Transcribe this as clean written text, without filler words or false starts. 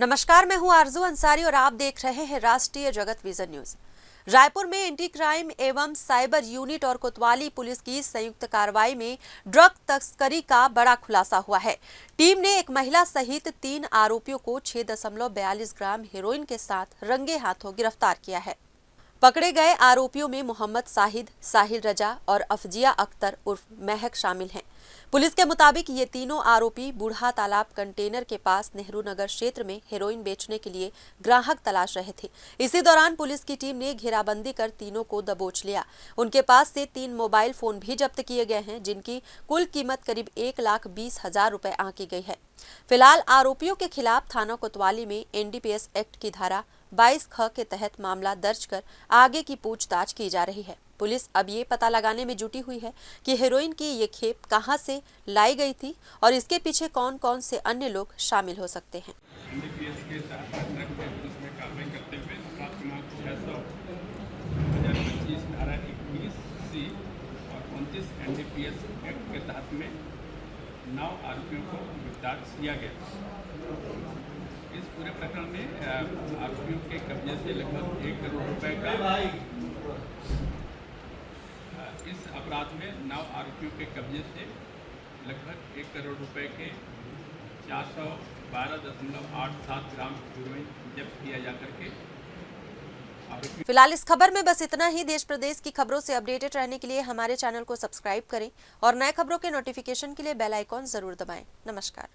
नमस्कार, मैं हूं आरजू अंसारी और आप देख रहे हैं राष्ट्रीय जगत विजन न्यूज। रायपुर में एंटी क्राइम एवं साइबर यूनिट और कोतवाली पुलिस की संयुक्त कार्रवाई में ड्रग तस्करी का बड़ा खुलासा हुआ है। टीम ने एक महिला सहित 3 आरोपियों को 6.42 ग्राम हेरोइन के साथ रंगे हाथों गिरफ्तार किया है। पकड़े गए आरोपियों में मोहम्मद साहिद, साहिल रजा और अफजिया अख्तर उर्फ महक शामिल हैं। पुलिस के मुताबिक ये तीनों आरोपी बूढ़ा तालाब कंटेनर के पास नेहरू नगर क्षेत्र में हेरोइन बेचने के लिए ग्राहक तलाश रहे थे। इसी दौरान पुलिस की टीम ने घेराबंदी कर तीनों को दबोच लिया। उनके पास से 3 मोबाइल फोन भी जब्त किए गए हैं, जिनकी कुल कीमत करीब 1,20,000 रुपए आंकी गई है। फिलहाल आरोपियों के खिलाफ थाना कोतवाली में एनडीपीएस एक्ट की धारा 22 ख के तहत मामला दर्ज कर आगे की पूछताछ की जा रही है। पुलिस अब ये पता लगाने में जुटी हुई है कि हेरोइन की ये खेप कहां से लाई गई थी और इसके पीछे कौन-कौन से अन्य लोग शामिल हो सकते हैं। एनडीपीएस के तहत में कार्रवाई करते हुए अपराध क्रमांक 600/2025 धारा 21C और 29 एनडीपीएस एक्ट के तहत में 9 आरोपियों को गिरफ्तार किया गया। इस पूरे प्रकरण में आरोपियों के कब्जे से लगभग 1 करोड़ रुपए का इस अपराध में 9 आरोपियों के कब्जे से लगभग 1 करोड़ रुपए के 412.87 ग्राम हेरोइन जब्त किया जाकर के फिलहाल इस खबर में बस इतना ही। देश प्रदेश की खबरों से अपडेटेड रहने के लिए हमारे चैनल को सब्सक्राइब करें और नए खबरों के नोटिफिकेशन के लिए बेल आइकॉन जरूर दबाएं। नमस्कार।